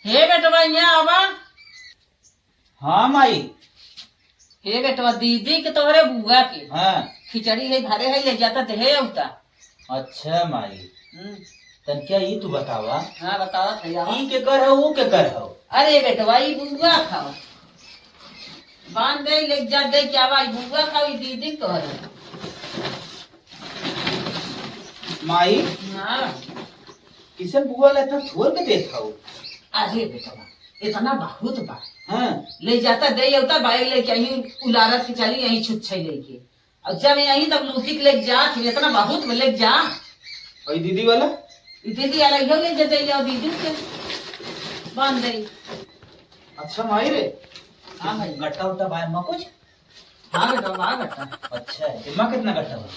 हे बेटवा यहाँ आवा। हाँ माई। हे बेटवा दीदी के तोहरे बुआ के हाँ खिचड़ी है घरे है ले जाता थे है उता। अच्छा माई तन क्या ये तू बतावा। हाँ बतावा भैया। ई के कर हो वो के कर हो। अरे बेटवा ये बुआ खाओ बांध दे ले जा दे क्या भाई बुआ खाओ ये दीदी तोहरे। माई हाँ किसन बुआ लेता छोड़ के देता हो। अरे बेटवा इतना बहुत बा हाँ ले जाता दे उता भाई ले कहीं उलारत के चली यहीं छुच्छे लेके और जब यहीं तब लूटी के ले जा इतना बहुत ले जा। और दीदी वाला दीदी आ रही हो ले जाते जाओ दीदी के बांध दे। अच्छा माई रे। हाँ भाई गट्टा उट्टा बाय माँ कुछ। हाँ बेटा हाँ गट्टा अच्छा इम्मा कितना गट्टा हुआ।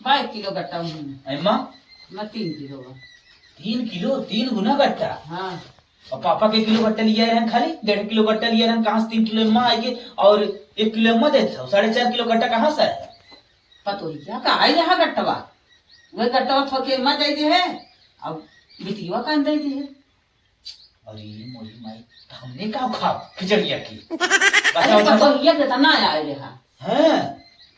5 किलो गट्टा इम्मा मैं 3 किलो 3 किलो 3 गुना गट्टा। हाँ और पापा के किलो गट्टा लिया रहन खाली 1.5 किलो गट्टा लिया रहन कहाँ से 3 किलो इम्मा आएगी और 1 किलो इम्मा देता हूँ 4.5 किलो गट्टा कहाँ से है। पतो ही क्या कहा यहाँ गट्टवा वह गट्टवा थोड़े मत दे दी है अब बिटिया का दे दी है। अरे मोरी माई हमने क्या खाओ खिचड़िया की। अरे पतो ही है कितना आए रहा हैं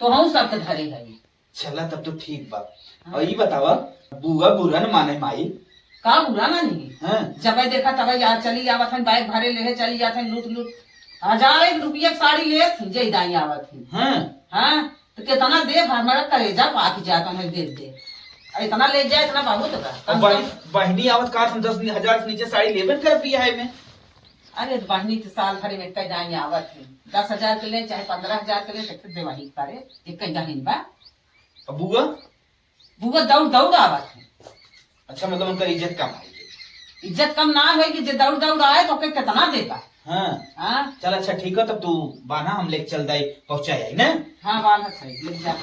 तो हम सब के धरे है। चला तब तो ठीक बा। और ये बतावा बुआ बुरा न माने माई। का बुरा ना नहीं हैं जब देखा तब यार चली आवत है बाइक भरे ले चली जाते लूट लूट 1000 रुपया साड़ी ले थी जय दाई आवत थी। हैं हाँ तो कितना दे हमारा कलेजा पाक जाता है दे दे इतना ले जाए इतना बहुत होगा। बहनी आवत का हम 10,000 से नीचे साड़ी लेबे कर पिया है मैं। अरे बहनी तो साल भर में कई जाए आवत है 10,000 के ले चाहे 15,000 के ले तो देवाही करे एक कई जाहिन बा। अब बुआ बुआ दौड़ दौड़ आवत है। अच्छा मतलब उनका इज्जत कम है। इज्जत कम ना है कि दौड़ दौड़ आए तो कोई कितना देगा। हाँ हाँ चल अच्छा ठीक है तब तू बाना हम लेके चल दाई पहुंचाए ना। हाँ बात है ले जा।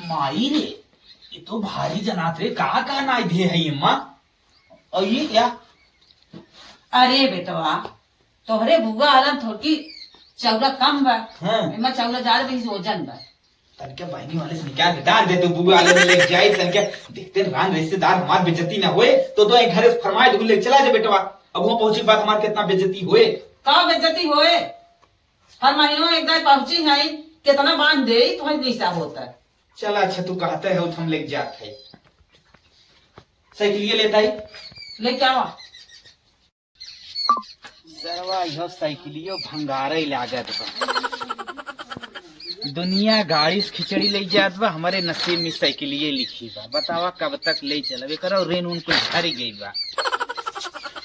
माई रे ये तो भारी जनात रे का नाई दे है अम्मा। और ये क्या। अरे बेटवा तोहरे बुआ आलम थोड़ी चौरा कम बा। हाँ इमा चौरा ज्यादा भी वजन बा। तन क्या बहनी वाले से क्या डाल दे तो बुआ वाले में लेके जाए तन क्या देखते रान रिश्तेदार हमार बेइज्जती ना होए तो घर से फरमाए दो लेके चला जा बेटवा। अब वहाँ पहुंची बात हमार कितना बेइज्जती होए। का बेइज्जती होए हर महीनों एक दाई पहुंची है कितना बांध दे तो ऐसा होता है। चला अच्छा तू कहते है हम लेके जाते है साइकिल लेता है ले क्या हुआ सरवा यह साइकिलियो भंगारे लागत बा। दुनिया गाड़ी से खिचड़ी ले जात बा हमारे नसीब में साइकिलिये लिखी बा। बतावा कब तक ले चलबे करो रेन उन कुछ झरी गई बा।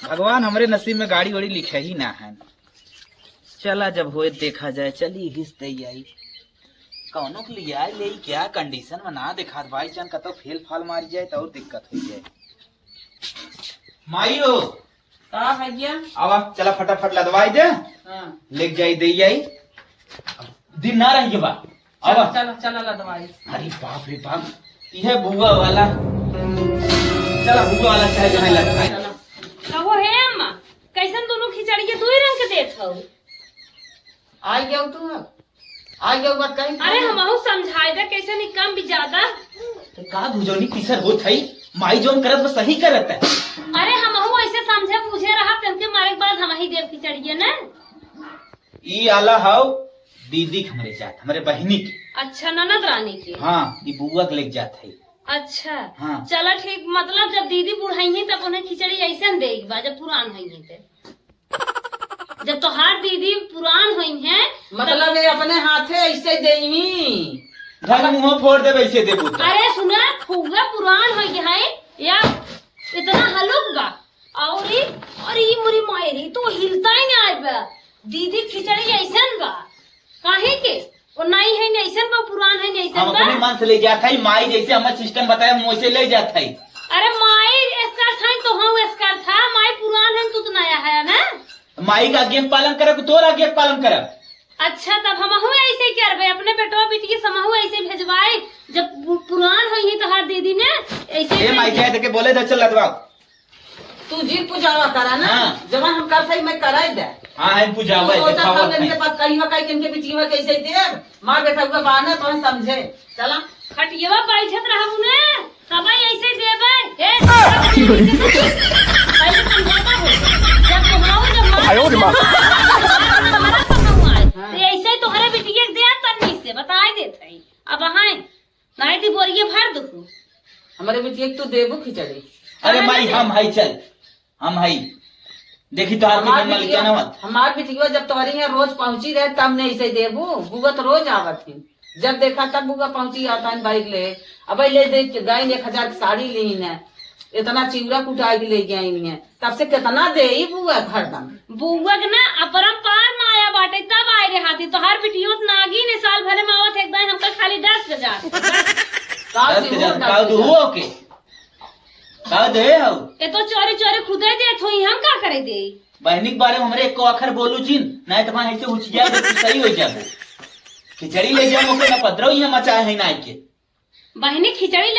भगवान हमारे नसीब में गाड़ी वाड़ी लिखे ही ना है। चला जब होए देखा जाए चली हिस दे आई कौनो के लिए ले क्या कंडीशन में ना देखा भाई चान का तो फेल फाल मार जाए तो और दिक्कत हो जाए। माइयो का भैया आवा चला फटाफट लदवाई दे हाँ लेके जाई दे आई दिन ना रही बा। चला चला चला ला दवाई। अरे बाप रे बाप यह बुआ वाला चला बुआ वाला चाहे जहाँ लगता है। चला कहो हे अम्मा कैसन दोनों खिचड़ी के 2 रंग के देत हो। आ गया तू आ गया बात कहीं। अरे हमहू समझाए दे कैसे नहीं कम भी ज्यादा। तो का भुजौनी किसर होत है माई जोन करत बस सही करत है। अरे हमहू ऐसे समझे पूछे रहा तनके मारे के बाद हम ही देव खिचड़ी ना। ई आला हाउ दीदी के हमरे जात हमारे बहनी की। अच्छा ननद रानी की। हाँ ये बुआ के लेके जात है। अच्छा हाँ चला ठीक मतलब जब दीदी बुढ़ाई है तब उन्हें खिचड़ी ऐसे देगी बा जब पुरान हुई है जब तोहार दीदी पुरान हुई है मतलब ये अपने हाथे ऐसे देही घर मुंह फोड़ दे वैसे दे पुत्र। अरे सुना फुगा पुरान हो है या इतना हलुक बा और ये मुरी मायरी तो हिलता ही नहीं बा। दीदी खिचड़ी ऐसन बा काहे के वो नहीं है ऐसन बा पुरान है ऐसन हम बा। अपने मन से ले जाता है माई जैसे हमारा सिस्टम बताया हम वैसे ले जाता है। अरे माई इसका था तो हम इसका था माई पुरान है तू तो नया है ना। माई का आज्ञा पालन करे तोर आज्ञा पालन करे। अच्छा तब हम ऐसे करबे अपने बेटवा बेटी समूह ऐसे भेजवाए जब पुरान हुई तो हर दीदी ने ऐसे ए माई कह दे के बोले दे चल लदवाओ। तू जी पूजावा करा ना हाँ। जब हम कर सही मैं कराई दे। हाँ है पूजावा है सोचा था दिखावा इनके है। पास कहीं कहीं किनके बिटिया कैसे दे माँ बेटा हुआ बाना तो हम समझे चला खटियवा बैठत रहू ने तब ऐसे देबे हे तुम्हारा कहूँ आए तो ऐसे ही तोहरे बिटिया के दिया तन्नी से बताई देत है अब हाय नहीं दी बोरिए भर दो हमारे बेटी एक तो देबो खिचड़ी। अरे माई हम हई चल हम हई देखी तो आपके मन में क्या ना मत हमार बिटिया जब तुम्हारे यहाँ रोज पहुंची रहे तब नहीं ऐसे देबो। बुआ तो रोज आवत थी, जब देखा तब बुआ पहुंची आता है बाइक ले। अब ले देख के गई 1000 की साड़ी ली है, इतना चिवड़ा कुटा के ले गई है, तब से कितना दे बुआ हरदम। बुआ के ना अपरंपार माया बाटे तब आए रे हाथी तो हर बिटियो नागी ने साल भरे में आवत एकदम हमका खाली 10,000 का हुआ के का दे हो ये तो चोरी चोरी खुदे दे थोई हम का करे दे बहनी के बारे में हमरे एको अखर बोलू चिन नहीं तो ऐसे उछिया दे तो सही हो जाबो। खिचड़ी ले जाओ के ना पदरो ही मचाए है ना के बहनी खिचड़ी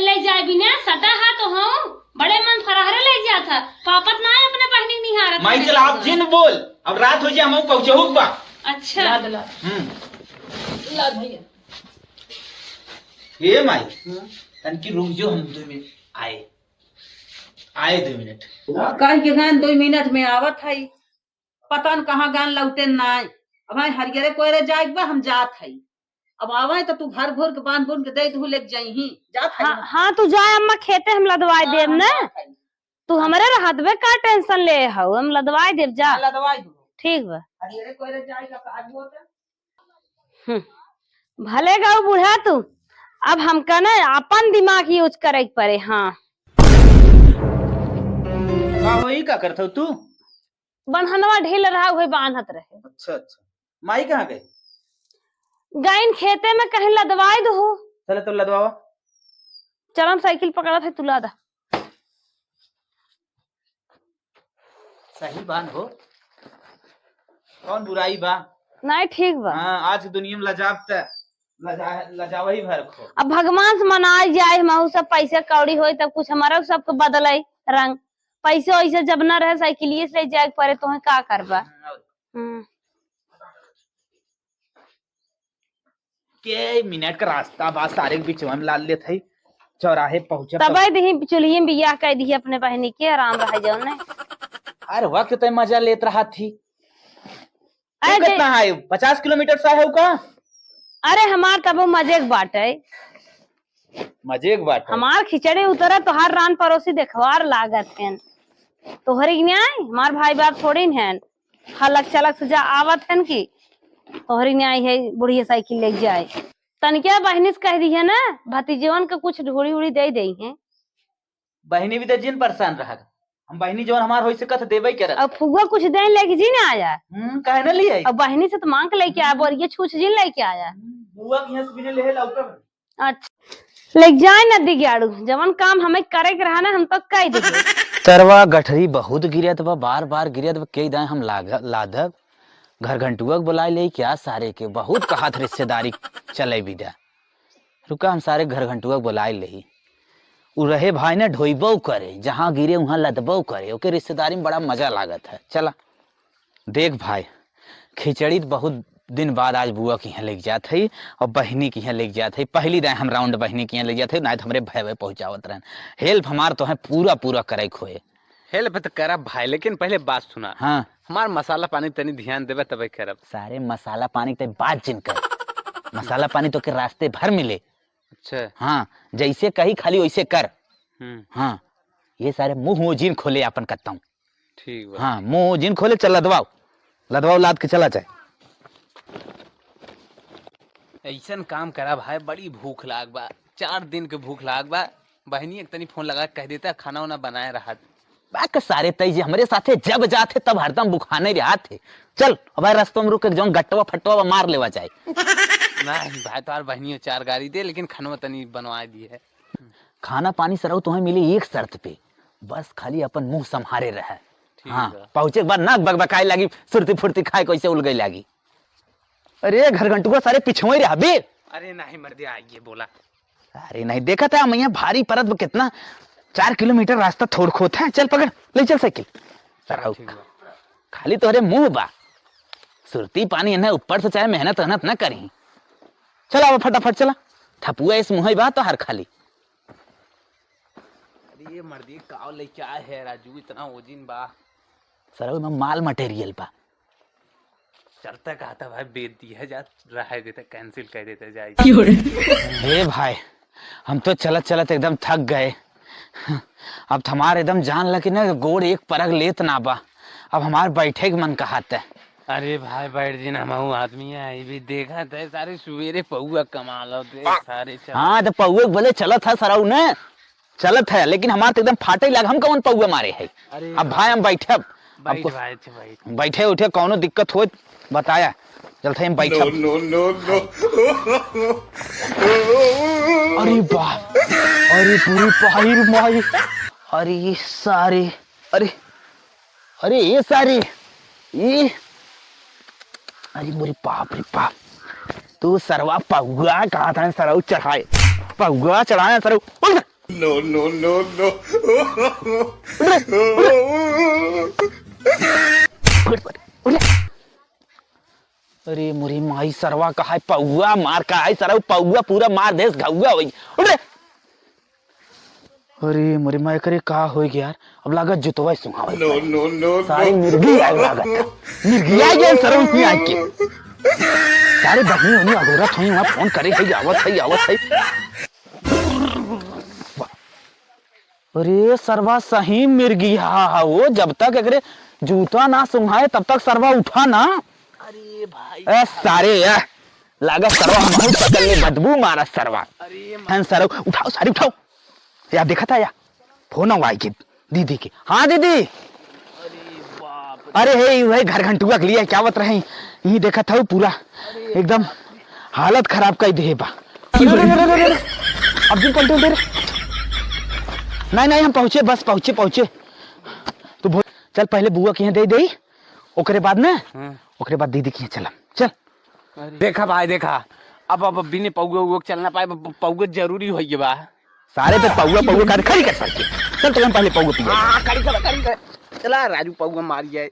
ले जाए बिना सदा हा तो हम बड़े मन फराहरे ले जा था पापत ना है अपने बहनी निहारत माई चल आप जिन बोल अब रात हो जाए हम पहुंचे बा। अच्छा ला ला भैया ये माई तन की रुक जो हम 2 मिनट आए 2 मिनट कह के गान 2 मिनट में आवत है, पता न कहाँ गान लौटे ना। अब हरियरे कोयरे जाए बा हम जात है, अब आवे तो तू घर भोर के बांध बुन के दे तू ले जाई जात है। हाँ तू जाए अम्मा खेते हम लदवाई देब ना तू हमारे रहतबे का टेंशन ले हो हम लदवाई देब जा लदवाई दो ठीक बा हरियरे कोयरे जाएगा आज वो तो भले गाँव बूढ़ा तू अब हमका ना अपन दिमाग यूज करे के पड़े। हाँ का होई का करत हो तू बनहनवा ढील रहा हुए बांधत रहे। अच्छा अच्छा माई कहाँ गए गाइन खेते में कहीं लदवाई दो चले तो लदवावा चल साइकिल पकड़ा था तुला दा सही बात हो कौन बुराई बा नहीं ठीक बा। हाँ आज दुनिया में लजाब त लजावा ही भर खो। अब भगवान से मनाई जाए महू सब पैसे कौड़ी होई तब कुछ हमारा सबको बदलाई रंग पैसे वैसे जब न रहे साइकिलिए से जाए पड़े तो का करबा। के मिनट का रास्ता बा सारे बीच में लाल ले थई चौराहे पहुंचे तब दी चुलिए में बियाह कह दी अपने बहनी के आराम रह जाओ ने। अरे वाह कितना मजा लेत रहा थी। कितना है 50 किलोमीटर सा है का। अरे हमार तब मजे के बाट है मजे के बाट हमार खिचड़ी उतरा तो हर रान पड़ोसी देखवार लागत है तोहरी न्याय हमार भाई बाप थोड़ी है हलक चलक से जा आवत है की तोहरी न्याय है बुढ़िया साइकिल ले जाए तनिया बहनी से कह दी है ना भतीजवन का कुछ ढोड़ी उड़ी दे दी है। बहनी भी तो जिन परेशान रहा हम बहनी जवन हमार होई से कथ देबे के अब फुआ कुछ देन लेके जी ना आया कहे ना लिए अब बहनी से तो मांग के लेके आया और ये छूछ जिन लेके आया बुआ के यहां से बिने ले लौटा। अच्छा ले जाए नदी गाड़ू जवन काम हमें करे के रहा ना हम तो कह देबे। तरवा गठरी बहुत गिरत बा बार बार गिरत बा कई दाए हम लादब घर घंटुआ बुलाए ले क्या सारे के बहुत कहत रिश्तेदारी चले बिदा रुका हम सारे घर घंटुआ बुलाए ले उ रहे भाई ना ढोइबो करे जहाँ गिरे वहां लदबो करे ओके रिश्तेदारी में बड़ा मजा लागत है। चला देख भाई खिचड़ी बहुत दिन बाद आज बुआ के यहाँ लेके जात है और बहनी के यहाँ लेके जात है पहली दाए हम राउंड बहनी के यहाँ लेके जाते ना तो हमरे भय पहुंचावत रहन हेल्प हमार तो है पूरा पूरा करे खोए हेल्प तो करब भाई लेकिन पहले बात सुना। हाँ हमार मसाला पानी तनी ध्यान देवे तबे करब। सारे मसाला पानी ते बात जिन कर मसाला पानी तो के रास्ते भर मिले। अच्छा हाँ जैसे कही खाली वैसे कर। हाँ ये सारे मुंह जिन खोले अपन करता हूँ ठीक बा। हाँ मुंह जिन खोले चल लदवाओ लाद के चला जाए। ऐसन काम करा भाई बड़ी भूख लाग बा 4 दिन के भूख लाग बा बहनी एक तनी फोन लगा कह देता खाना वाना बनाए रहा बाक सारे तई हमरे साथे जब जाते तब हरदम बुखाने रहा थे चल अब रास्तों में रुक जाऊं गट्टवा फटवा मार लेवा जाए। नहीं भाई तो बहनी 4 गाड़ी दे लेकिन खाना तनी बनवा दी है। खाना पानी सराउ तुम्हें मिले एक शर्त पे बस खाली अपन मुंह संभारे रहे। हाँ पहुंचे के बाद नाक बकबकाए लगी सुरती फुर्ती खाए कैसे उल गई लगी। अरे घर घंटुआ सारे पिछुए रहा बे। अरे नहीं मर दिया ये बोला अरे नहीं देखा था मैया भारी परत कितना 4 किलोमीटर रास्ता थोड़ खोता है चल पकड़ ले चल साइकिल सराउ खाली तोहरे मुंह बा सुरती पानी है ऊपर से चाहे मेहनत न करी चला अब फटाफट चला ठपुआ इस मुंह बा तो हर खाली। अरे ये मर्दी काव ले क्या है राजू इतना वजन बा सरऊ में माल मटेरियल बा। चलता कहता भाई बेच दिया जा, रह देता कैंसिल कर देता जाएगी। हे भाई हम तो चलत चलत एकदम थक गए। अब हमारे एकदम जान लगी ना गोड़ एक परग लेत ना बा। अब हमारे बैठे के मन कहत है। अरे भाई बैठ जी ना, महू आदमी है भी देखा था सारे सवेरे पौआ कमा लो सारे हाँ तो पौए बोले चलत है सरऊ ने, चलत है, लेकिन हमारे तो एकदम फाटे लगा। हम कौन पौआ मारे है। अब भाई हम बैठे, अब बैठे उठे कौनो दिक्कत हो बताया, चलते हम बैठे। अरे बाप, अरे पूरी पाहिर माई, अरे सारे, अरे अरे ये सारी ये, अरे मोरी बाप रे बाप, तू सरवा पौआ कहा था सरऊ चढ़ाए, पौआ चढ़ाया सरऊ। नो नो नो नो, अरे मोरी माई सरवा कहा है पौआ मार का है सरऊ, पौआ पूरा मार देस घौआ होई। अरे मोरी माई करे का हो गया यार, अब लागत जुतवा सुहावा। नो नो नो सारी मिर्गी आग लागत, मिर्गी आ गया सरऊ ही आके। सारे बहनी होनी अगोरत होई, वहां फोन करे है आवत है आवत है। अरे सरवा सही मिर्गी हा वो, जब तक अगर जूता ना सुंघाए तब तक सरवा उठा ना। अरे भाई सारे लागत सरवा हमारी पकड़ ले बदबू मारा सरवा। अरे सरव उठाओ, सारी उठाओ यार, देखा था यार फोन आई की दीदी की। हाँ दीदी, अरे बाप, अरे हे वही घर घंटुआ के लिए क्या बत रहे, यही देखा था पूरा एकदम हालत खराब कर दे बा। अब जी पलटो दे, नहीं नहीं हम पहुंचे, बस पहुंचे पहुंचे। तो चल पहले बुआ के यहाँ दे दे, ओकरे बाद में ओकरे बाद दीदी के यहाँ चल चल। देखा भाई देखा, अब बिने पौआ उआ चलना पाए, पौआ जरूरी हो गया बा। सारे पे पौआ पौआ कर खड़ी कर सकते। चल तो हम पहले पौआ पी कर चला राजू पौआ मारी जाए।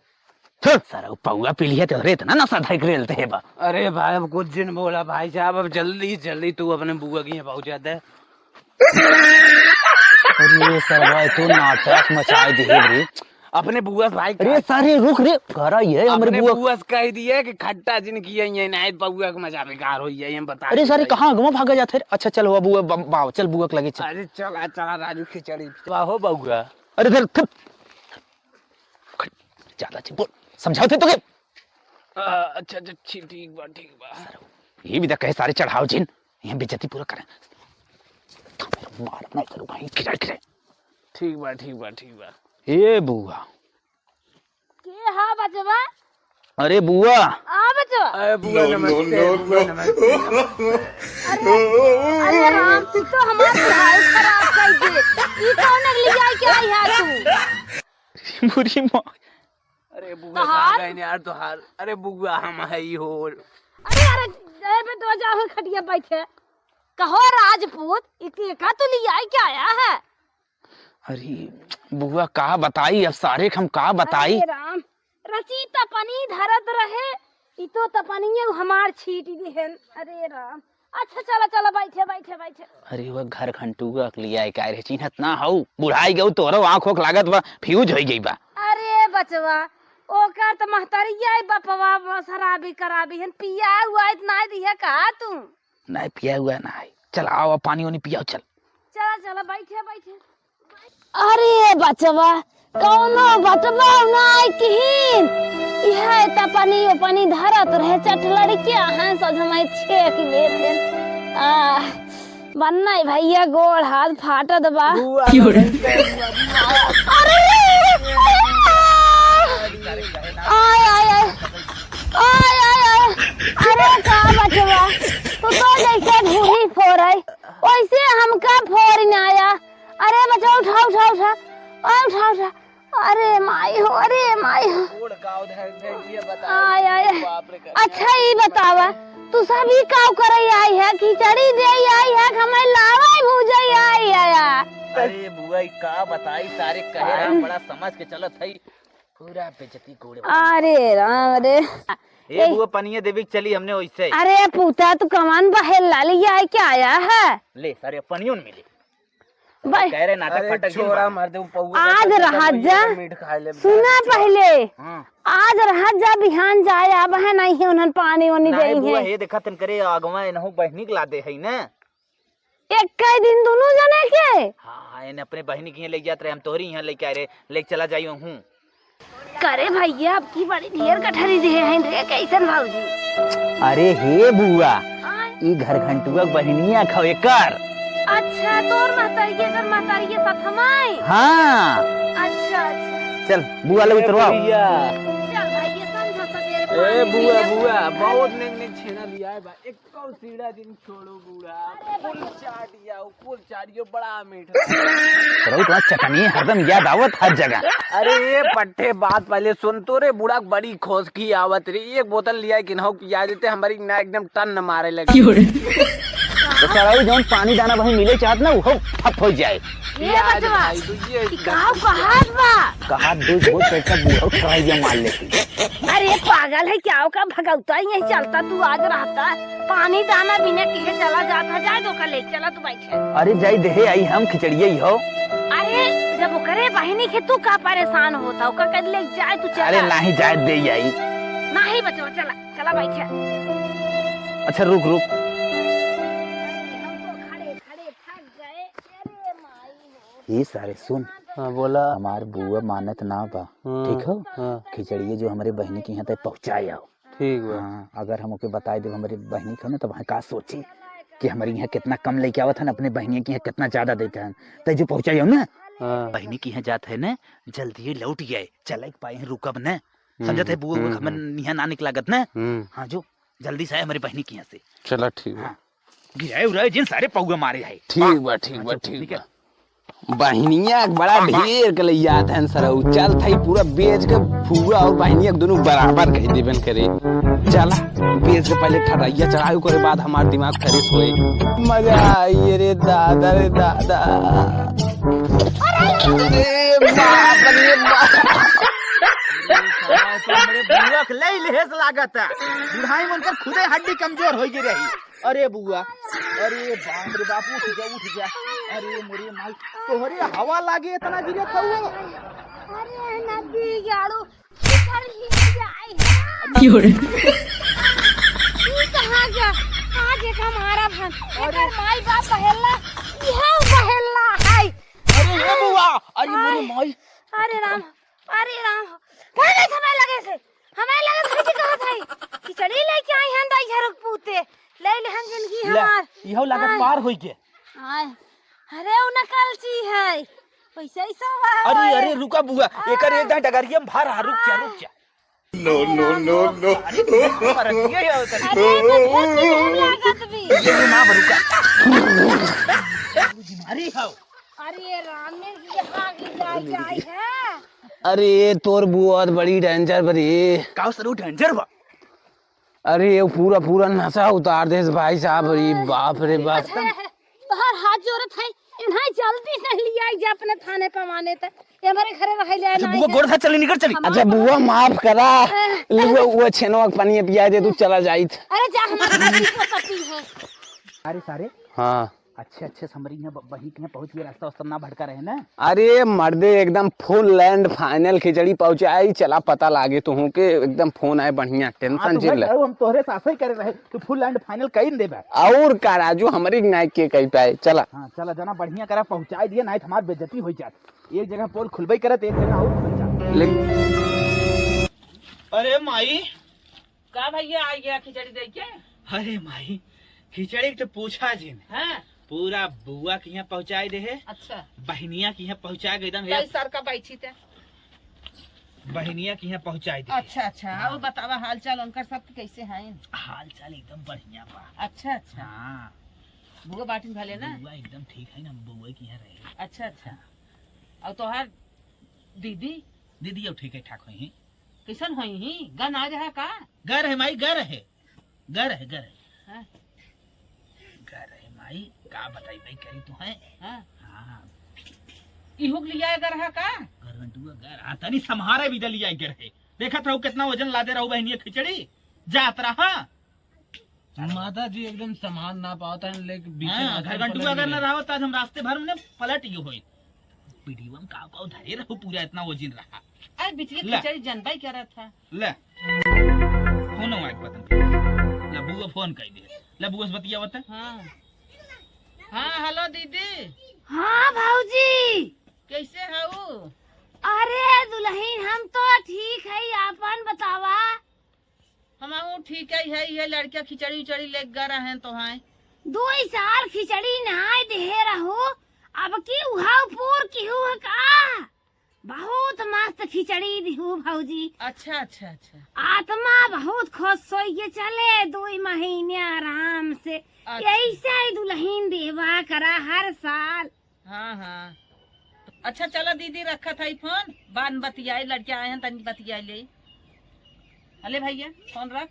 सारा पौआ पी लिया तो रे इतना नशा धक रेलते है बा। अरे भाई अब कुछ दिन बोला भाई साहब, अब जल्दी जल्दी तू अपने बुआ की यहाँ पहुंचा दे। अरे सरवा तो नाटक मचाए दे रे अपने बुआ भाई। अरे सारे रुक रे, घर आई है हमरे बुआ कह दिया कि खट्टा जिन किया ये नाइट पौआ के मजा बेकार हो गया, ये बता। अरे सारे कहां गवा भागा जाते। अच्छा चल हुआ बुआ बाव, चल बुआ के लगे चल। अरे चला चला राजू खिचड़ी हो बउआ। अरे इधर ज्यादा छी बोल, समझाओ थे तो के। अच्छा अच्छा ठीक बा। ये भी कहे सारे चढ़ाओ जिन ये बेइज्जती पूरा करें, मार नहीं करूं भाई खिचड़ खिचड़। ठीक बा। ए बुआ के हा बचवा, अरे बुआ आ बचवा। अरे बुआ नमस्ते, बुआ नमस्ते। अरे राम, तू तो हमार पढ़ाई खराब कर दे। ई कौन अगली जाय के आई है तू? बुरी मां। अरे बुआ कहां गए यार तोहार। अरे बुआ हम है ही हो। अरे बे तो जाओ खटिया बैठे, कहो राजपूत इतने का तू ले आई क्या आया है? अरे बुआ का बताई, अब सारे हम का बताई। अरे राम, रची तपनी धरत रहे, ई तो तपनिए हमार छीट दिहन। अरे राम, अच्छा चला बैठे। अरे वो घर घंटुआ के लिए का रे, चिन्हत ना हो, बुढ़ाई गऊ तोरो आंख ओख लागत बा, फ्यूज हो गई बा। अरे बचवा, ओकर त महतरिया बपवा शराबी कराबी हन, पिया हुआ इतना दिया का तू? नहीं पिया हुआ ना है, चल आओ पानी वानी पियाओ चल। चला बैठे। अरे बचवा, कौनो बटवा नाय किहिन, इहे त पानी धरत रहे, चट लड़किया हैं सजमय छेक लेथे। बन्नाई भैया गोड़ हाथ फाटत बा। अरे अरे का बचवा, तू तो जैसे भूही फोड़ै वैसे हमका फोड़ न आया। अरे बच्चा उठा। अरे माई हो। आय अच्छा ये बतावा, तू सभी काव करे आई है, खिचड़ी दे आई है, हमें लावा भूजे आई है। अरे बुआ का बताई, सारे कहे राम बड़ा समझ के चलत है, पूरा बेइज्जती कोड़े। अरे राम रे, ए बुआ पनिया देवी चली हमने वैसे। अरे पूता तू कमान बहेल लाली आई क्या आया है? ले सारे पनियों मिले। भाई कह रहे नाटक फटक छोड़ा मार दे आज रहा जा सुना पहले हाँ आज रहा जा बिहान जाए अब है नहीं उन्हन पानी वानी नहीं दे बुआ है हे देखा तन करे आगवा इनहु बहनी के लादे है ना। एक कई दिन दोनों जने के हाँ इन्हें अपने बहनी के यहाँ ले जाते रहे, हम तोहरी यहाँ लेके आए रहे, लेके चला जाइयो हूँ। करे भैया अब की बड़ी ढेर कठरी दे हैं रे कैसन भाऊजी। अरे हे बुआ ई घर घंटुआ बहनिया खाओ एकर। अच्छा तोर महतारी के अगर महतारी के साथ हमाई हाँ अच्छा अच्छा चल बुआ ले उतरवाओ। चल भाई ये समझो सवेरे ए बुआ बुआ बहुत नेक छेना लिया है बा एक और सीढ़ा दिन छोड़ो बुआ फुल चाटियो बड़ा मीठा। रहो तुम्हारा चटनी हरदम याद आवत हर जगह। अरे ये पट्टे बात पहले सुन तो रे बुढ़ा बड़ी खोज की आवत रे एक बोतल लिया कि ना पिया देते हमारी ना एकदम टन न मारे लगे। तो सराई जौन पानी दाना वही मिले चाहत ना वो ठप हो जाए। ये बचवा गाँव कहात बा कहा दो बहुत पैसा बुआ ट्राई मार लेती। अरे पागल है क्या का भगवता ही नहीं चलता तू आज रहता पानी दाना बिना किए चला जाता जाए तो का ले चला तू बैठे। अरे जाई देहे आई हम खिचड़िए ही हो। अरे जब वो करे बहनी के तू का परेशान होता ओका कद ले जाए तू चला। अरे नहीं जाए दे आई। नहीं बचवा चला चला बैठे। अच्छा रुक रुक हम तो खड़े खड़े थक गए। अरे माई ये सारे सुन हाँ बोला हमार बुआ मानत ना बा ठीक हो। खिचड़िए जो हमारे बहनी के यहाँ तक पहुँचाए आओ ठीक बा। हाँ अगर हम ओके बताए दे हमारी बहनी को ना तो वहाँ का सोची कि हमारे यहाँ कितना कम लेके आवत है अपने बहनी के यहाँ कितना ज्यादा देते हैं तो जो पहुँचाई हो ना बहनी के यहाँ जाते है ना जल्दी लौट गए चल पाए हैं रुकब न समझते है बुआ हमें यहाँ ना निकलागत न। हाँ जो जल्दी से आए हमारी बहनी के यहाँ से। चला ठीक हाँ गिराए उराए जिन सारे पौगा मारे है। ठीक बा ठीक बा। बहनिया बड़ा ढेर के ले जात हैं सरऊ चल थई पूरा बेच के फुआ और बहनिया दोनों बराबर कह देबन करे। चला बेच के पहले ठराइया चढ़ाई करे बाद हमार दिमाग फ्रेश होए मजा आई रे दादा रे दादा। अरे बाप रे बाप हमरे बुआ के ले लेस लागत है बुढ़ाई मनकर खुदे हड्डी कमजोर हो गई रही। अरे बुआ अरे बाप रे बाप उठ जा अरे मोरे माई तोहरे हवा लागे इतना गिरे था वो। अरे नदी गाड़ू कर ही जाए है तू कहां गया आज एक हमारा भन अरे माई बाप बहेला यह बहेला है। अरे ये बुआ अरे मोरे माई अरे राम कहने समय लगे से हमें लगे था कि कहा था खिचड़ी लेके आई हैं दाई झरक पूते ले ले हम जिंदगी हमार इहो लागत पार होई के। आय अरे उ नकल ची है पैसा ही सब है। अरे अरे रुका बुआ एकर एक डगरिया में भार रुक जा। नो अरे लागत भी मां रुका अरे हां अरे राम ने यहाँ जाए है। अरे तोर बुआ बड़ी डेंजर बड़ी काऊ सरू डेंजर बा। अरे ये पूरा नशा उतार दे भाई साहब। अरे बाप रे बाप बाहर हाथ जोड़त है इन्हें जल्दी से लिया जा अपने थाने पमाने तक ये हमारे घरे रह ले अच्छा बुआ गोड़ से चली निकल चली। अच्छा बुआ माफ करा वो छेनवा के पानी पिया दे तू चला जाइत। अरे जा हमारे पति है। अरे सारे हाँ अच्छे समरी है वही के पहुंच गए रास्ता उस्ता ना भटका रहे ना। अरे मर्दे एकदम फुल लैंड फाइनल खिचड़ी पहुंचाई चला पता लागे तो हूँ के एकदम फोन आए बढ़िया टेंशन चिल्ला हम तोहरे साथ ही करे रहे तो फुल एंड फाइनल कहीं देबे और का राजू हमारी नाइक के कही पाए चला। हां चला जना बढ़िया करा पहुंचाई दिए नाइट हमार बेइज्जती हो जात एक जगह पोल खुलबई करत एक जगह और खुल जात। अरे माई का भैया आ गया खिचड़ी दे के। अरे माई खिचड़ी तो पूछा जिन हैं पूरा बुआ के यहाँ पहुँचाए दे है अच्छा बहनिया के यहाँ पहुँचा के एकदम कई सर का बैठी थे बहनिया के यहाँ पहुँचाए दे। अच्छा और बतावा हाल चाल उनका सब कैसे हैं। हाल चाल एकदम बढ़िया बा। अच्छा हाँ बुआ बाटिन भले ना बुआ एकदम ठीक है ना बुआ के यहाँ रहे। अच्छा और तोहार दीदी दीदी अब ठीक है ठाक हुई कैसन हुई ही गन आ रहा का गर है माई गर है हाँ? गर है माई का बताई भाई करी तो है। हाँ? हाँ इहुक लिया गर है का गरंटुआ गर हाँ तनी सम्हारे भी दलिया गर है देखत रहू कितना वजन लादे रहू बहनिया खिचड़ी जात रहा माता जी एकदम सामान ना पाता है लेकिन हाँ, घर घंटू अगर न रहा तो आज हम रास्ते भर में पलट गए होई पीढ़ीवा में का धरे रहो पूरा इतना वजन रहा अरे बिटिया ला। खिचड़ी जनता ही क्या रहा था। ले फोन आवाज पता ला बुआ फोन कर दे ला बुआ से बतिया बता हाँ हाँ हेलो दीदी हाँ भाऊजी। कैसे हो? अरे दुल्हन हम तो ठीक है, आपन बतावा। हम ठीक है ये लड़किया खिचड़ी उचड़ी ले गा रहे हैं तो हैं 2 साल खिचड़ी नहाय दे रहो, अब की उहाव पूर की हुआ का बहुत मस्त खिचड़ी दिहू भाऊजी। अच्छा अच्छा अच्छा आत्मा बहुत खुश होइए चले 2 महीने आराम से। अच्छा। ऐसे ही दुल्हन देवा करा हर साल। हाँ हाँ अच्छा चलो दीदी रखा था फोन बाद बतियाई लड़किया आए हैं तनी बतियाई ले। अले भैया फोन रख।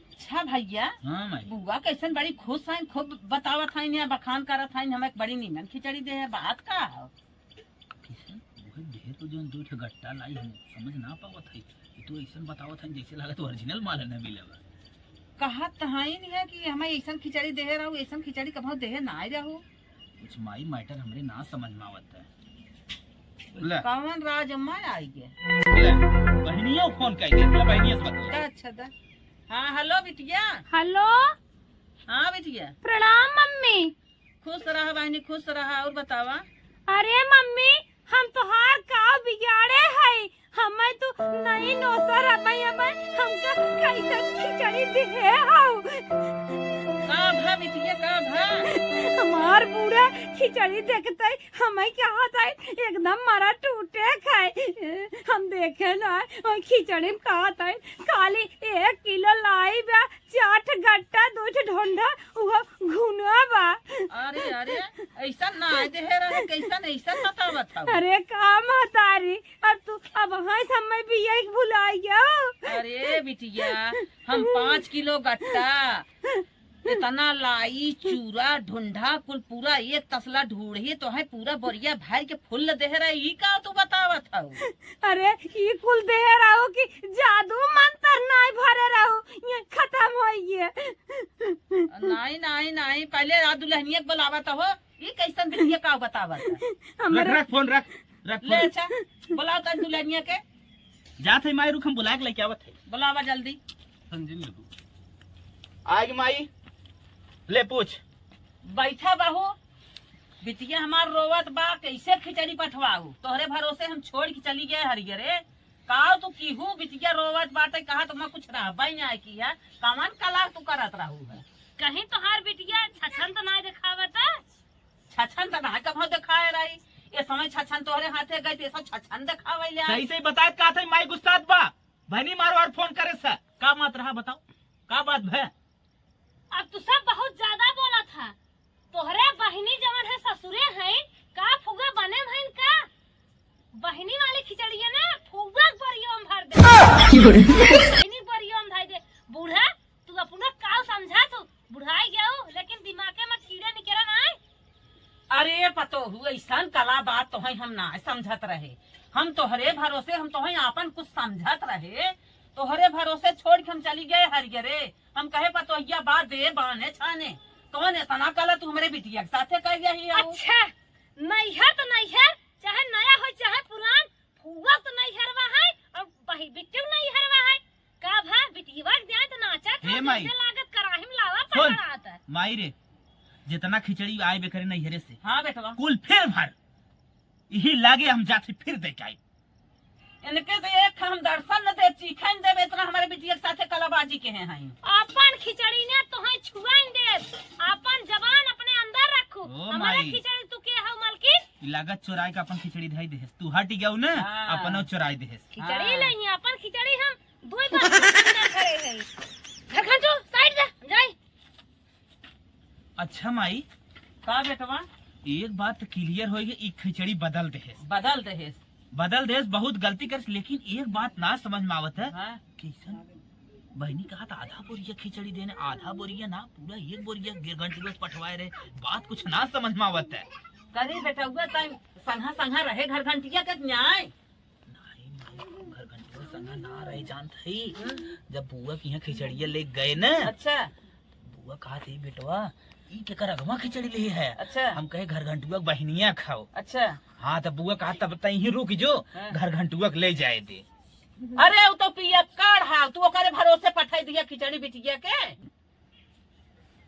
अच्छा भैया हां माई बुआ कैसन बड़ी खुश हैं, खूब बतावत हैं या बखान करत हैं हमें बड़ी नीमन खिचड़ी दे है। बात का है किसन वो ढेर तो जोन 2 गट्टा लाई हम समझ ना पावत है ये तो ऐसा बतावत है जैसे लागत ओरिजिनल माल न मिलेगा कहा तहाई नहीं है कि हमें ऐसा खिचड़ी दे रहा हूँ, ऐसा खिचड़ी कभी दे ना आए रहो। कुछ माई मैटर हमरे ना समझ में आवत है ले कौन राज अम्मा आई गए? ले बहनियों फोन कर दे ले बहनियों से बता अच्छा दा हाँ हेलो बिटिया। हेलो हाँ बिटिया प्रणाम मम्मी। खुश रहा बहनी खुश रहा। और बतावा। अरे मम्मी हम तोहार का बिगाड़े है, हमें तो नहीं नौसर हमका कैसे खिचड़ी दे हाउ। का भा बिटिया का भा? हमार बूढ़ा खिचड़ी देखते हमें क्या होता है एकदम मारा टूटे खाए। हम देखे ना और खिचड़ी में का होता है खाली 1 किलो लाई बा 4 गट्टा 2 ढोंढा वो घुना बा। अरे अरे ऐसा ना दे रहा कैसा ऐसा बता बताओ। अरे काम हतारी अब हाँ समय भी यही भुलाई गया। अरे बिटिया हम 5 किलो गट्टा इतना लाई चूरा ढूंढा कुल पूरा 1 तसला ढूंढी तो है पूरा बोरिया भर के फुल दे रहा है का तू बतावत हो। अरे ये कुल दे रहो कि जादू मंत्र नहीं भरे रहो ये खत्म हो गया। नहीं नहीं नहीं पहले रात दुल्हनिया के बुलावत हो ये कैसन बिटिया का बतावत है। रख रख फोन रख रख ले फोन अच्छा बुलाओ तन दुल्हनिया के जात है माई रुक हम बुला के लेके आवत है बुलावा जल्दी। आगे माई ले पूछ बैठा बाहू बिटिया हमार रोवत बा कैसे खिचड़ी पठवाऊ तोहरे भरोसे हम छोड़ के चली गए हरियरे का तू कीहू बिटिया रोवत बाटे कहा तुम कुछ रहबा नहीं की है कमान कला तू करत रहू है। कहीं तोहार बिटिया छछन तो नहीं दिखावता। छछन तो ना कभो दिखाए रही ये समय छछन तोहरे हाथे गई तो सब छछन दिखावे ले सही सही बताए का था माई गुस्सात बा बहनी मारो और फोन करे सा का बात रहा बताओ का बात है। अब तू सब बहुत ज्यादा बोला था। तोहरे बहिनी जवन है ससुरे हैं का फुगा बने हैं का बहिनी वाली खिचड़ी है ना फुगा बरियो में भर दे बहिनी बरियो में धर दे। बूढ़ा तू अपना का समझा तू बुढ़ाई गया लेकिन दिमागे में कीड़े निकला ना। अरे पतो हुआ ऐसा कला बात तो हम ना समझत रहे हम तोहरे भरोसे हम तो आपन कुछ समझत रहे तोहरे भरोसे छोड़ के हम चली गए हरियरे हम कहे पतोहिया बात दे बाने छाने कौन इतना कला तू हमारे बिटिया के साथे कर गई। अच्छा नहीं है तो नहीं है चाहे नया हो चाहे पुरान फुगा तो नहीं हरवा है और बही बिट्टू नहीं हरवा है का भा बिटिया जाए तो नाचा था हे माई। जैसे लागत कराहिम लावा सुन पड़ा आता है। माई रे जितना खिचड़ी आए बेकरे नहीं हरे से हाँ बेटवा कुल फिर भर यही लागे हम जाते फिर दे के आई इनके से एक हम दर्शन न दे चीखन दे इतना हमारे बिटिया के साथे कलाबाजी के हैं। अपन खिचड़ी ने तो है छुआइन दे अपन जबान अपने अंदर रखो ओ हमारे माई। खिचड़ी तू के है मालकिन लागत चोराई का अपन खिचड़ी धाई देहस तू हट गया ना हाँ। अपनो चोराई देहस खिचड़ी हाँ। नहीं अपन खिचड़ी हम दो बार खड़े हैं घर खा तो साइड जा जाई। अच्छा माई का बेटवा एक बात क्लियर हो गई खिचड़ी बदल देहस बदल दे बहुत गलती कर लेकिन एक बात ना समझ में आवत है हाँ? कैसन बहनी कहा था आधा बोरिया खिचड़ी देने आधा बोरिया ना पूरा 1 बोरिया घंटे पठवाए रहे बात कुछ ना समझ में आवत है। करे बेटा हुआ टाइम संघा संघा रहे घर घंटिया के न्याय नहीं नहीं घर घंटे संगा ना रहे जानत है जब बुआ की यहाँ खिचड़िया ले गए ना अच्छा बुआ कहा थे बेटवा ई के कर अगवा खिचड़ी ले है। अच्छा हम कहे घर घंटुआ बहनिया खाओ। अच्छा हाँ तो बुआ कहा तब तही रुक जो हाँ। घर घंटुआ ले जाए दे। अरे वो तो पिया काढ़ हा तू ओकरे भरोसे पठाई दिया खिचड़ी बिटिया के।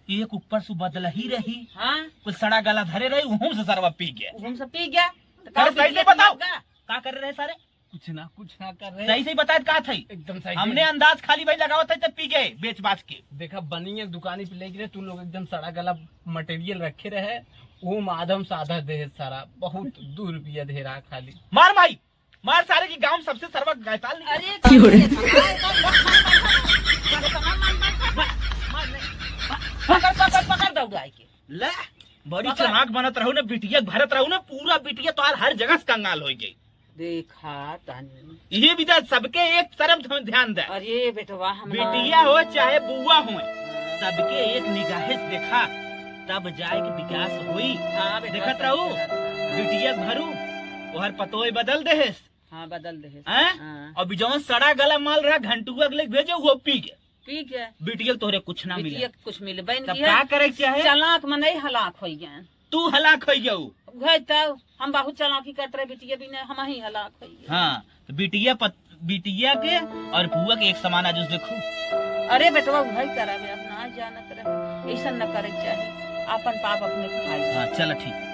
एक ऊपर से बदल ही रही, हाँ कुछ सड़ा गला धरे रही, उहम से सरवा पी गया। हम सब पी गया तो अरे सही से बताओ का? का कर रहे सारे? कुछ ना कर रहे। सही से बताए का थी? एकदम सही। हमने अंदाज खाली भाई लगावा था तब पी गए बेच बाच के। देखा बनी है दुकानी पे लेके तू लोग एकदम सड़ा गला मटेरियल रखे रहे, वो माधम साधा दे सारा, बहुत 2 रुपया दे रहा खाली। मार भाई मार सारे की गांव सबसे सरवा गायताल। अरे पकड़ दो गाय के। ले बड़ी चनाक बनत रहू ना, बिटिया भरत रहू ना, पूरा बिटिया तो हर जगह से कंगाल हो गई। देखा तानी ये भी तो सबके एक तरफ ध्यान दे। अरे बेटवा हम बिटिया हो चाहे बुआ हो, सबके एक निगाह से देखा तब जाए के विकास हुई। हाँ देखत रहू बिटिया भरू ओहर पतोय बदल दे। हाँ बदल दे हैं? हाँ। और जौन सड़ा गला माल रहा घंटुआ के लिए भेजे वो पी गए। पी गया बिटिया तोहरे कुछ ना बिटिया मिले। के कुछ मिले बन तब गया का करे के चाहे? चलाक में नहीं हलाक हो गया। तू हलाक हो जाऊ। गए तब हम बहुत चलाकी करते रहे बिटिया भी नहीं हम ही हलाक हो गए। हाँ तो बिटिया के और बुआ के एक समान आजूस देखो। अरे बेटवा वही करावे अब ना जानत रहे ऐसा न करे के चाहे अपन पाप अपने खाई। हाँ चलो ठीक।